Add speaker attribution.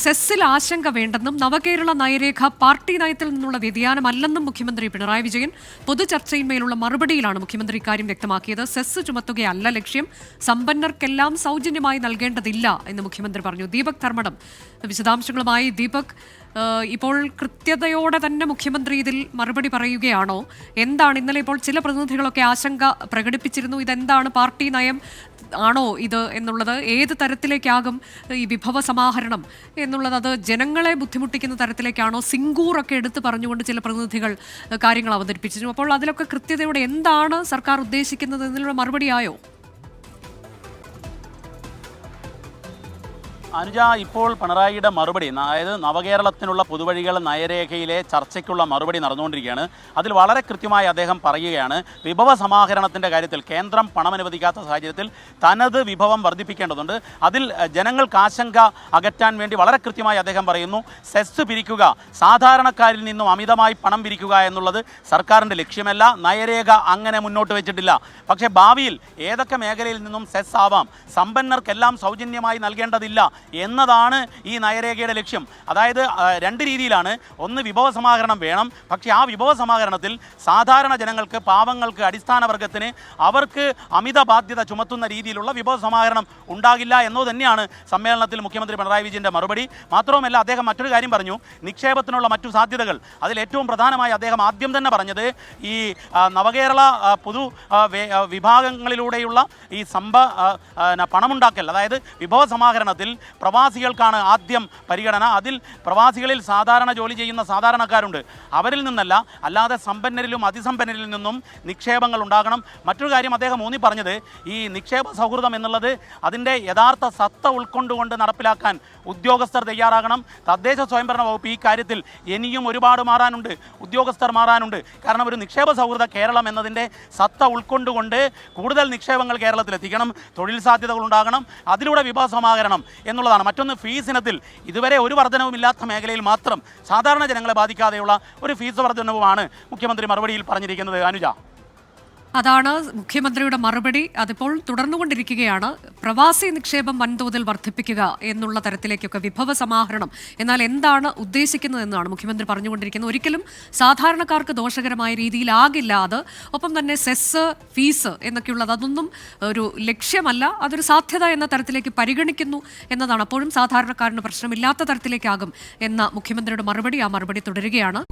Speaker 1: സെസ്സിൽ ആശങ്ക വേണ്ടെന്നും നവകേരള നയരേഖ പാർട്ടി നയത്തിൽ നിന്നുള്ള വ്യതിയാനമല്ലെന്നും മുഖ്യമന്ത്രി പിണറായി വിജയൻ പൊതുചർച്ചയിന്മേലുള്ള മറുപടിയിലാണ് മുഖ്യമന്ത്രി ഇക്കാര്യം വ്യക്തമാക്കിയത്. സെസ് ചുമത്തുകയല്ല ലക്ഷ്യം, സമ്പന്നർക്കെല്ലാം സൗജന്യമായി നൽകേണ്ടതില്ല എന്ന് മുഖ്യമന്ത്രി പറഞ്ഞു. ദീപക് ധർമ്മടം വിശദാംശങ്ങളുമായി. ദീപക്, ഇപ്പോൾ കൃത്യതയോടെ തന്നെ മുഖ്യമന്ത്രി ഇതിൽ മറുപടി പറയുകയാണോ? എന്താണ് ഇന്നലെ ഇപ്പോൾ ചില പ്രതിനിധികളൊക്കെ ആശങ്ക പ്രകടിപ്പിച്ചിരുന്നു, ഇതെന്താണ് പാർട്ടി നയം ആണോ ഇത് എന്നുള്ളത്, ഏത് തരത്തിലേക്കാകും ഈ വിഭവ സമാഹരണം എന്നുള്ളത്, അത് ജനങ്ങളെ ബുദ്ധിമുട്ടിക്കുന്ന തരത്തിലേക്കാണോ? സിംഗൂറൊക്കെ എടുത്ത് പറഞ്ഞുകൊണ്ട് ചില പ്രതിനിധികൾ കാര്യങ്ങൾ അവതരിപ്പിച്ചിരുന്നു. അപ്പോൾ അതിലൊക്കെ കൃത്യതയോടെ എന്താണ് സർക്കാർ ഉദ്ദേശിക്കുന്നത് എന്നുള്ള മറുപടിയായോ?
Speaker 2: അനുജ, ഇപ്പോൾ പിണറായിയുടെ മറുപടി, അതായത് നവകേരളത്തിനുള്ള പുതുവഴികൾ നയരേഖയിലെ ചർച്ചയ്ക്കുള്ള മറുപടി നടന്നുകൊണ്ടിരിക്കുകയാണ്. അതിൽ വളരെ കൃത്യമായി അദ്ദേഹം പറയുകയാണ്, വിഭവ സമാഹരണത്തിൻ്റെ കാര്യത്തിൽ കേന്ദ്രം പണം അനുവദിക്കാത്ത സാഹചര്യത്തിൽ തനത് വിഭവം വർദ്ധിപ്പിക്കേണ്ടതുണ്ട്. അതിൽ ജനങ്ങൾക്ക് ആശങ്ക അകറ്റാൻ വേണ്ടി വളരെ കൃത്യമായി അദ്ദേഹം പറയുന്നു, സെസ് പിരിക്കുക, സാധാരണക്കാരിൽ നിന്നും അമിതമായി പണം പിരിക്കുക എന്നുള്ളത് സർക്കാരിൻ്റെ ലക്ഷ്യമല്ല. നയരേഖ അങ്ങനെ മുന്നോട്ട് വെച്ചിട്ടില്ല. പക്ഷേ ഭാവിയിൽ ഏതൊക്കെ മേഖലയിൽ നിന്നും സെസ് ആവാം, സമ്പന്നർക്കെല്ലാം സൗജന്യമായി നൽകേണ്ടതില്ല എന്നതാണ് ഈ നയരേഖയുടെ ലക്ഷ്യം. അതായത് രണ്ട് രീതിയിലാണ്. ഒന്ന്, വിഭവ സമാഹരണം വേണം, പക്ഷേ ആ വിഭവ സമാഹരണത്തിൽ സാധാരണ ജനങ്ങൾക്ക്, പാവങ്ങൾക്ക്, അടിസ്ഥാന വർഗത്തിന് അവർക്ക് അമിത ബാധ്യത ചുമത്തുന്ന രീതിയിലുള്ള വിഭവ സമാഹരണം ഉണ്ടാകില്ല എന്നത് തന്നെയാണ് സമ്മേളനത്തിൽ മുഖ്യമന്ത്രി പിണറായി വിജയൻ്റെ മറുപടി. മാത്രവുമല്ല, അദ്ദേഹം മറ്റൊരു കാര്യം പറഞ്ഞു, നിക്ഷേപത്തിനുള്ള മറ്റു സാധ്യതകൾ. അതിൽ ഏറ്റവും പ്രധാനമായി അദ്ദേഹം ആദ്യം തന്നെ പറഞ്ഞത് ഈ നവകേരള പൊതു വിഭാഗങ്ങളിലൂടെയുള്ള ഈ പണമുണ്ടാക്കൽ, അതായത് വിഭവ സമാഹരണത്തിൽ പ്രവാസികൾക്കാണ് ആദ്യം പരിഗണന. അതിൽ പ്രവാസികളിൽ സാധാരണ ജോലി ചെയ്യുന്ന സാധാരണക്കാരുണ്ട്, അവരിൽ നിന്നല്ല, അല്ലാതെ സമ്പന്നരിലും അതിസമ്പന്നരിൽ നിന്നും നിക്ഷേപങ്ങൾ ഉണ്ടാകണം. മറ്റൊരു കാര്യം അദ്ദേഹം ഊന്നി പറഞ്ഞത്, ഈ നിക്ഷേപ സൗഹൃദം എന്നുള്ളത് അതിൻ്റെ യഥാർത്ഥ സത്ത ഉൾക്കൊണ്ടുകൊണ്ട് നടപ്പിലാക്കാൻ ഉദ്യോഗസ്ഥർ തയ്യാറാകണം. തദ്ദേശ സ്വയംഭരണ വകുപ്പ് ഈ കാര്യത്തിൽ ഇനിയും ഒരുപാട് മാറാനുണ്ട്, ഉദ്യോഗസ്ഥർ മാറാനുണ്ട്. കാരണം ഒരു നിക്ഷേപ സൗഹൃദ കേരളം എന്നതിൻ്റെ സത്ത ഉൾക്കൊണ്ടുകൊണ്ട് കൂടുതൽ നിക്ഷേപങ്ങൾ കേരളത്തിലെത്തിക്കണം, തൊഴിൽ സാധ്യതകൾ ഉണ്ടാകണം, അതിലൂടെ വിഭവ സമാഹരണം എന്നുള്ളതാണ്. മറ്റൊന്ന്, ഫീസ് ഇനത്തിൽ ഇതുവരെ ഒരു വർധനവുമില്ലാത്ത മേഖലയിൽ മാത്രം സാധാരണ ജനങ്ങളെ ബാധിക്കാതെയുള്ള ഒരു ഫീസ് വർധനവുമാണ് മുഖ്യമന്ത്രി മറുപടിയിൽ പറഞ്ഞിരിക്കുന്നത്. അനുജ,
Speaker 1: അതാണ് മുഖ്യമന്ത്രിയുടെ മറുപടി. അതിപ്പോൾ തുടർന്നുകൊണ്ടിരിക്കുകയാണ്. പ്രവാസി നിക്ഷേപം വൻതോതിൽ വർദ്ധിപ്പിക്കുക എന്നുള്ള തരത്തിലേക്കൊക്കെ വിഭവ സമാഹരണം, എന്നാൽ എന്താണ് ഉദ്ദേശിക്കുന്നത് എന്നാണ് മുഖ്യമന്ത്രി പറഞ്ഞുകൊണ്ടിരിക്കുന്നത്. ഒരിക്കലും സാധാരണക്കാർക്ക് ദോഷകരമായ രീതിയിലാകില്ല അത്. ഒപ്പം തന്നെ സെസ്, ഫീസ് എന്നൊക്കെയുള്ളത് അതൊന്നും ഒരു ലക്ഷ്യമല്ല, അതൊരു സാധ്യത എന്ന തരത്തിലേക്ക് പരിഗണിക്കുന്നു എന്നതാണ്. അപ്പോഴും സാധാരണക്കാരന് പ്രശ്നമില്ലാത്ത തരത്തിലേക്കാകും എന്ന മുഖ്യമന്ത്രിയുടെ മറുപടി. ആ മറുപടി തുടരുകയാണ്.